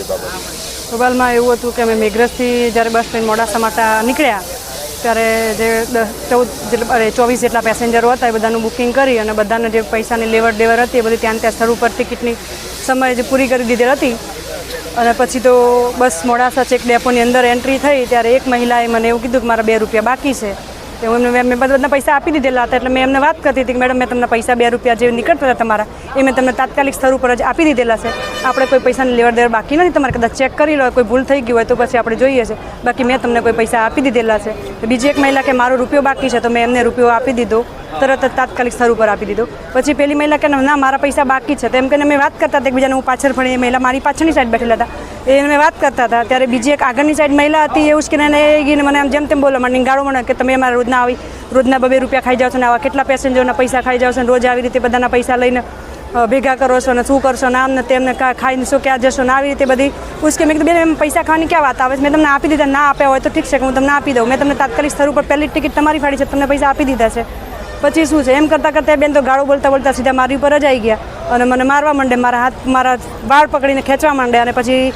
એ બાબતે? અહેવાલમાં એવું હતું કે અમે મેઘરજથી જ્યારે બસ ટ્રેન મોડાસા માટે નીકળ્યા ત્યારે જે 24 જેટલા પેસેન્જરો હતા એ બધાનું બુકિંગ કરી અને બધાને જે પૈસાની લેવડ દેવડ હતી એ બધી ત્યાં સ્થળ ઉપર ટિકિટની સમયે જે પૂરી કરી દીધેલ હતી. અને પછી તો બસ મોડાસા ચેક ડેપોની અંદર એન્ટ્રી થઈ ત્યારે એક મહિલાએ મને એવું કીધું કે મારા 2 રૂપિયા બાકી છે. મેં બધા પૈસા આપી દીધેલા હતા એટલે મેં એમને વાત કરતી હતી કે મેડમ મેં તમને પૈસા 2 રૂપિયા જે નીકળતા હતા તમારા એ મેં તમને તાત્કાલિક સ્થળ ઉપર જ આપી દીધેલા છે. આપણે કોઈ પૈસાની લેવડ દેવડ બાકી નથી, તમારે કદાચ ચેક કરી લો, કોઈ ભૂલ થઈ ગઈ હોય તો પછી આપણે જોઈએ છે, બાકી મેં તમને કોઈ પૈસા આપી દીધેલા છે. બીજી એક મહિલા કે મારો રૂપિયો બાકી છે તો મેં એમને રૂપિયો આપી દીધો, તરત જ તાત્કાલિક સ્થળ ઉપર આપી દીધો. પછી પેલી મહિલા કે ના મારા પૈસા બાકી છે તો એમ કહીને મેં વાત કરતા હતા એકબીજાને. હું પાછળ ફરી એ મહિલા મારી પાછળની સાઈડ બેઠેલા હતા એ મેં વાત કરતા હતા ત્યારે બીજી એક આગળની સાઈડ મહિલા હતી એવું કે એને મને આમ જેમ તેમ બોલવા માંડી, ગાળો મને કે તમે અમારા રોજના 2 રૂપિયા ખાઈ જાઓ છો ને આવા કેટલા પેસેન્જરના પૈસા ખાઈ જાઓ છો ને રોજ આવી રીતે બધાના પૈસા લઈને ભેગા કરો છો ને શું કરશો ને આમ ને તેમને ખાઈને શું ક્યાં જશો ને આવી રીતે બધી પૂછકે. મેં કીધું બેન પૈસા ખાવાની ક્યાં વાત આવે છે, મેં તમને આપી દીધા, ના આપ્યા હોય તો ઠીક છે કે હું તમને આપી દઉં, મેં તમને તાત્કાલિક સ્થળ ઉપર પહેલી ટિકિટ તમારી ફાડી છે, તમને પૈસા આપી દીધા છે. પછી શું છે એમ કરતાં કરતાં બેન તો ગાળો બોલતા સીધા મારી ઉપર જ આવી ગયા અને મને મારવા માંડે, મારા વાળ પકડીને ખેંચવા માંડે અને પછી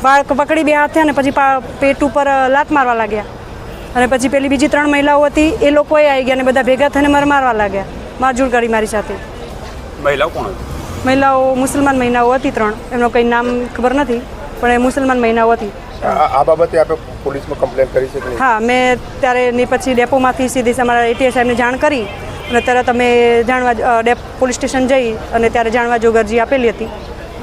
વાળ પકડી 2 હાથે અને પછી પેટ ઉપર લાત મારવા લાગ્યા. અને પછી પેલી બીજી 3 મહિલાઓ હતી એ લોકોએ આવી ગયા અને બધા ભેગા થઈને મારવા લાગ્યા, મારઝૂડ કરી મારી સાથે. મહિલાઓ કોણ હતી? મહિલાઓ મુસલમાન મહિલાઓ હતી 3, એમનો કંઈ નામ ખબર નથી પણ એ મુસલમાન મહિલાઓ હતી. આ બાબતે આપણે પોલીસમાં કમ્પ્લેન કરી છે? હા, મેં ત્યારે ની પછી ડેપોમાંથી સીધી અમારા એટીએસ સાહેબને જાણ કરી અને તરત અમે પોલીસ સ્ટેશન જઈ અને ત્યારે જાણવા જોગ અરજી આપેલી હતી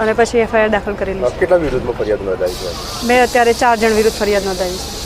અને પછી FIR દાખલ કરેલી છે. કેટલા વિરુદ્ધમાં ફરિયાદ નોંધાવી છે? મેં અત્યારે 4 જણ વિરુદ્ધ ફરિયાદ નોંધાવી છે.